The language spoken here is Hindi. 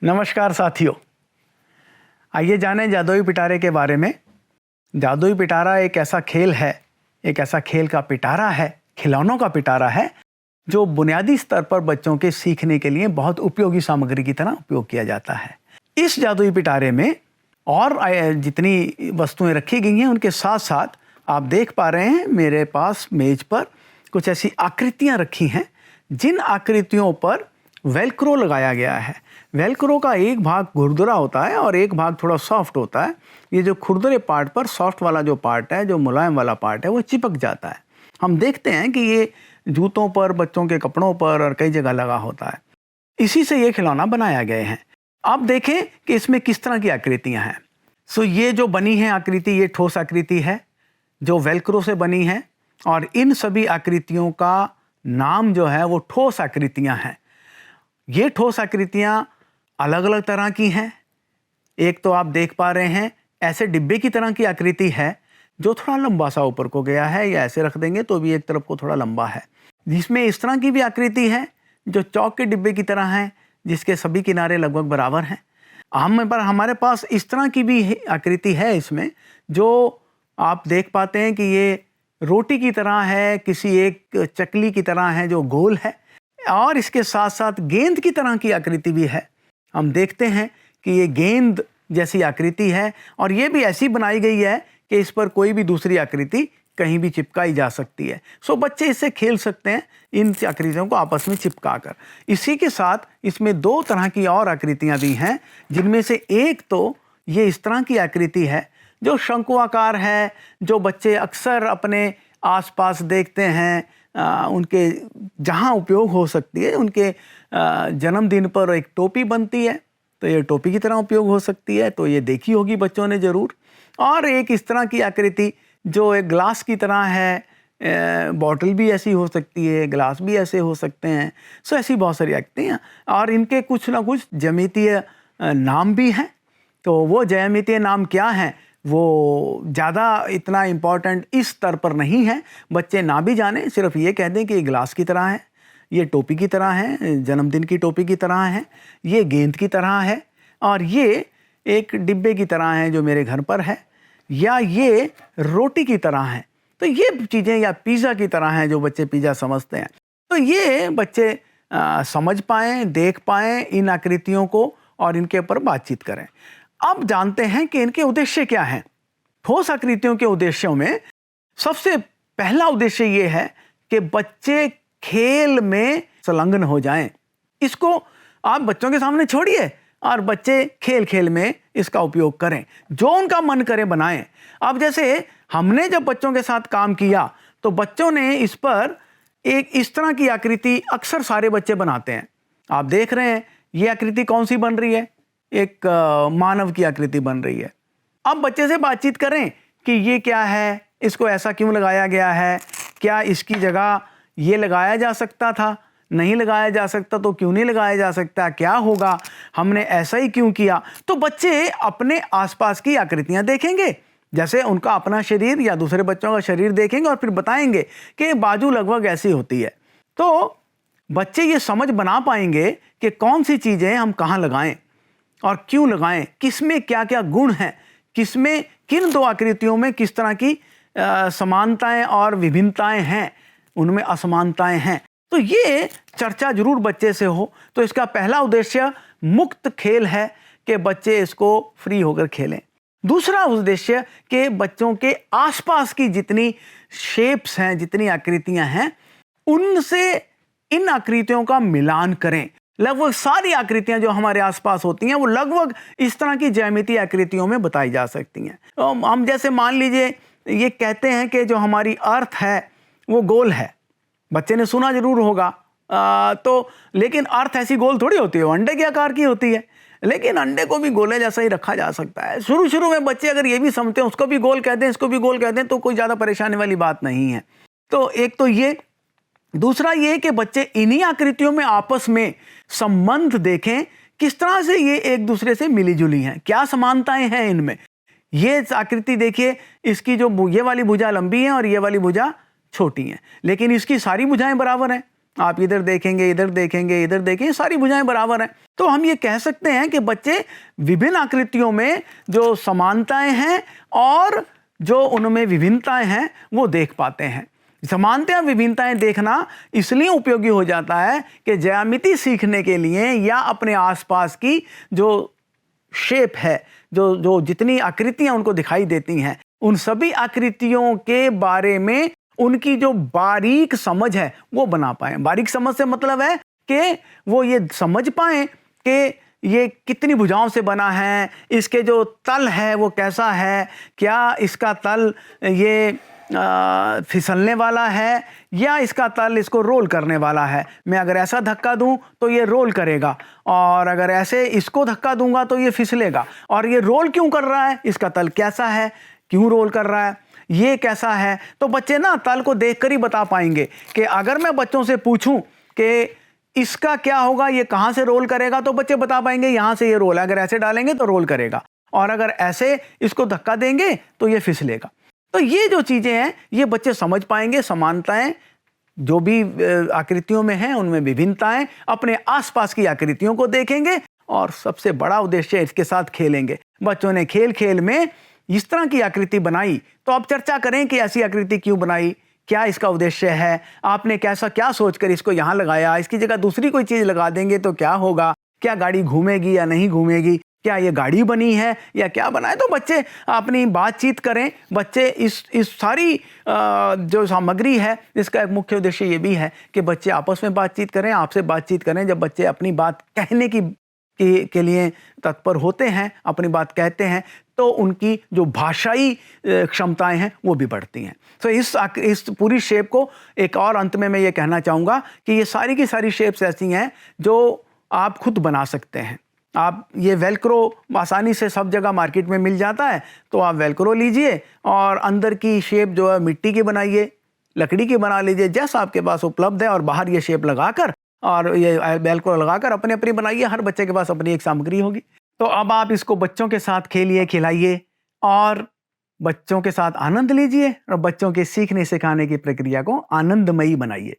नमस्कार साथियों, आइए जानें जादुई पिटारे के बारे में। जादुई पिटारा एक ऐसा खेल है, एक ऐसा खेल का पिटारा है, खिलौनों का पिटारा है जो बुनियादी स्तर पर बच्चों के सीखने के लिए बहुत उपयोगी सामग्री की तरह उपयोग किया जाता है। इस जादुई पिटारे में और जितनी वस्तुएं रखी गई हैं उनके साथ साथ आप देख पा रहे हैं मेरे पास मेज पर कुछ ऐसी आकृतियां रखी हैं जिन आकृतियों पर वेलक्रो लगाया गया है। वेलक्रो का एक भाग खुरदुरा होता है और एक भाग थोड़ा सॉफ्ट होता है। ये जो खुरदुरे पार्ट पर सॉफ्ट वाला जो पार्ट है, जो मुलायम वाला पार्ट है, वो चिपक जाता है। हम देखते हैं कि ये जूतों पर, बच्चों के कपड़ों पर और कई जगह लगा होता है। इसी से ये खिलौना बनाया गए हैं। आप देखें कि इसमें किस तरह की आकृतियां हैं। ये जो बनी है आकृति, ये ठोस आकृति है जो वेलक्रो से बनी है और इन सभी आकृतियों का नाम जो है वो ठोस आकृतियां हैं। ये ठोस आकृतियां अलग अलग तरह की हैं। एक तो आप देख पा रहे हैं ऐसे डिब्बे की तरह की आकृति है जो थोड़ा लंबा सा ऊपर को गया है, या ऐसे रख देंगे तो भी एक तरफ को थोड़ा लंबा है। जिसमें इस तरह की भी आकृति है जो चौक के डिब्बे की तरह है, जिसके सभी किनारे लगभग बराबर हैं। हमारे पास इस तरह की भी आकृति है इसमें, जो आप देख पाते हैं कि ये रोटी की तरह है, किसी एक चकली की तरह है जो गोल है, और इसके साथ साथ गेंद की तरह की आकृति भी है। हम देखते हैं कि ये गेंद जैसी आकृति है और ये भी ऐसी बनाई गई है कि इस पर कोई भी दूसरी आकृति कहीं भी चिपकाई जा सकती है। बच्चे इससे खेल सकते हैं, इन आकृतियों को आपस में चिपकाकर। इसी के साथ इसमें दो तरह की और आकृतियां भी हैं, जिनमें से एक तो ये इस तरह की आकृति है जो शंकुआकार है, जो बच्चे अक्सर अपने आसपास देखते हैं। उनके जहाँ उपयोग हो सकती है, उनके जन्मदिन पर एक टोपी बनती है तो ये टोपी की तरह उपयोग हो सकती है, तो ये देखी होगी बच्चों ने ज़रूर। और एक इस तरह की आकृति जो एक ग्लास की तरह है, बॉटल भी ऐसी हो सकती है, ग्लास भी ऐसे हो सकते हैं। ऐसी बहुत सारी आकृतियाँ और इनके कुछ ना कुछ ज्यामितीय नाम भी हैं। तो वो ज्यामितीय नाम क्या हैं वो ज़्यादा इतना इम्पोर्टेंट इस स्तर पर नहीं है। बच्चे ना भी जाने, सिर्फ ये कह दें कि ये ग्लास की तरह है, ये टोपी की तरह है, जन्मदिन की टोपी की तरह है, ये गेंद की तरह है, और ये एक डिब्बे की तरह है जो मेरे घर पर है, या ये रोटी की तरह है। तो ये चीज़ें, या पिज़्ज़ा की तरह हैं जो बच्चे पिज़्ज़ा समझते हैं। तो ये बच्चे समझ पाएँ, देख पाएँ इन आकृतियों को और इनके ऊपर बातचीत करें। अब जानते हैं कि इनके उद्देश्य क्या हैं। ठोस आकृतियों के उद्देश्यों में सबसे पहला उद्देश्य ये है कि बच्चे खेल में संलग्न हो जाएं। इसको आप बच्चों के सामने छोड़िए और बच्चे खेल खेल में इसका उपयोग करें, जो उनका मन करे बनाएं। अब जैसे हमने जब बच्चों के साथ काम किया तो बच्चों ने इस पर एक इस तरह की आकृति अक्सर सारे बच्चे बनाते हैं। आप देख रहे हैं ये आकृति कौन सी बन रही है, एक मानव की आकृति बन रही है। अब बच्चे से बातचीत करें कि ये क्या है, इसको ऐसा क्यों लगाया गया है, क्या इसकी जगह ये लगाया जा सकता था, नहीं लगाया जा सकता तो क्यों नहीं लगाया जा सकता, क्या होगा, हमने ऐसा ही क्यों किया। तो बच्चे अपने आसपास की आकृतियां देखेंगे, जैसे उनका अपना शरीर या दूसरे बच्चों का शरीर देखेंगे और फिर बताएंगे कि बाजू लगभग ऐसी होती है। तो बच्चे ये समझ बना पाएंगे कि कौन सी चीज़ें हम कहाँ लगाएं और क्यों लगाएं, किसमें क्या क्या गुण हैं, किसमें किन दो आकृतियों में किस तरह की समानताएं और विभिन्नताएं हैं, उनमें असमानताएं हैं। तो ये चर्चा जरूर बच्चे से हो। तो इसका पहला उद्देश्य मुक्त खेल है कि बच्चे इसको फ्री होकर खेलें। दूसरा उद्देश्य कि बच्चों के आसपास की जितनी शेप्स हैं, जितनी आकृतियां हैं, उनसे इन आकृतियों का मिलान करें। लगभग सारी आकृतियां जो हमारे आसपास होती हैं वो लगभग इस तरह की ज्यामितीय आकृतियों में बताई जा सकती हैं। तो हम जैसे मान लीजिए ये कहते हैं कि जो हमारी अर्थ है वो गोल है, बच्चे ने सुना जरूर होगा। लेकिन अर्थ ऐसी गोल थोड़ी होती है, वो अंडे के आकार की होती है। लेकिन अंडे को भी गोले जैसा ही रखा जा सकता है। शुरू में बच्चे अगर ये भी समझते हैं, उसको भी गोल कहते हैं, इसको भी गोल कहते हैं, तो कोई ज़्यादा परेशानी वाली बात नहीं है। तो एक तो ये, दूसरा ये कि बच्चे इन्हीं आकृतियों में आपस में संबंध देखें, किस तरह से ये एक दूसरे से मिली जुली हैं, क्या समानताएं हैं इनमें। ये आकृति देखिए, इसकी जो ये वाली भुजा लंबी है और ये वाली भुजा छोटी है, लेकिन इसकी सारी भुजाएं बराबर हैं। आप इधर देखेंगे, इधर देखेंगे, इधर देखेंगे, सारी भुजाएं बराबर हैं। तो हम ये कह सकते हैं कि बच्चे विभिन्न आकृतियों में जो समानताएं हैं और जो उनमें विभिन्नताएं हैं वो देख पाते हैं। समानताएं विभिन्नताएं देखना इसलिए उपयोगी हो जाता है कि ज्यामिति सीखने के लिए या अपने आसपास की जो शेप है, जो जितनी आकृतियां उनको दिखाई देती हैं, उन सभी आकृतियों के बारे में उनकी जो बारीक समझ है वो बना पाए। बारीक समझ से मतलब है कि वो ये समझ पाए कि ये कितनी भुजाओं से बना है, इसके जो तल है वो कैसा है, क्या इसका तल ये फिसलने वाला है या इसका तल इसको रोल करने वाला है। मैं अगर ऐसा धक्का दूं तो ये रोल करेगा, और अगर ऐसे इसको धक्का दूंगा तो ये फिसलेगा। और ये रोल क्यों कर रहा है, इसका तल कैसा है, क्यों रोल कर रहा है, ये कैसा है। तो बच्चे ना तल को देखकर ही बता पाएंगे कि अगर मैं बच्चों से पूछूं कि इसका क्या होगा, ये कहां से रोल करेगा, तो बच्चे बता पाएंगे यहां से ये रोल है, अगर ऐसे डालेंगे तो रोल करेगा, और अगर ऐसे इसको धक्का देंगे तो ये फिसलेगा। तो ये जो चीजें हैं ये बच्चे समझ पाएंगे। समानताएं जो भी आकृतियों में हैं उनमें विभिन्नताएं, अपने आसपास की आकृतियों को देखेंगे और सबसे बड़ा उद्देश्य इसके साथ खेलेंगे। बच्चों ने खेल खेल में इस तरह की आकृति बनाई, तो अब चर्चा करें कि ऐसी आकृति क्यों बनाई, क्या इसका उद्देश्य है, आपने कैसा क्या सोचकर इसको यहाँ लगाया, इसकी जगह दूसरी कोई चीज लगा देंगे तो क्या होगा, क्या गाड़ी घूमेगी या नहीं घूमेगी, क्या ये गाड़ी बनी है या क्या बना है। तो बच्चे अपनी बातचीत करें। बच्चे इस सारी जो सामग्री है इसका एक मुख्य उद्देश्य ये भी है कि बच्चे आपस में बातचीत करें, आपसे बातचीत करें। जब बच्चे अपनी बात कहने के लिए तत्पर होते हैं, अपनी बात कहते हैं, तो उनकी जो भाषाई क्षमताएं हैं वो भी बढ़ती हैं। तो इस पूरी शेप को एक और अंत में मैं ये कहना चाहूँगा कि ये सारी की सारी शेप्स ऐसी हैं जो आप खुद बना सकते हैं। आप ये वेलक्रो आसानी से सब जगह मार्केट में मिल जाता है, तो आप वेलक्रो लीजिए और अंदर की शेप जो है मिट्टी की बनाइए, लकड़ी की बना लीजिए, जैसा आपके पास उपलब्ध है, और बाहर ये शेप लगाकर और ये वेलक्रो लगाकर अपनी अपनी बनाइए। हर बच्चे के पास अपनी एक सामग्री होगी। तो अब आप इसको बच्चों के साथ खेलिए, खिलाइए और बच्चों के साथ आनंद लीजिए और बच्चों के सीखने सिखाने की प्रक्रिया को आनंदमयी बनाइए।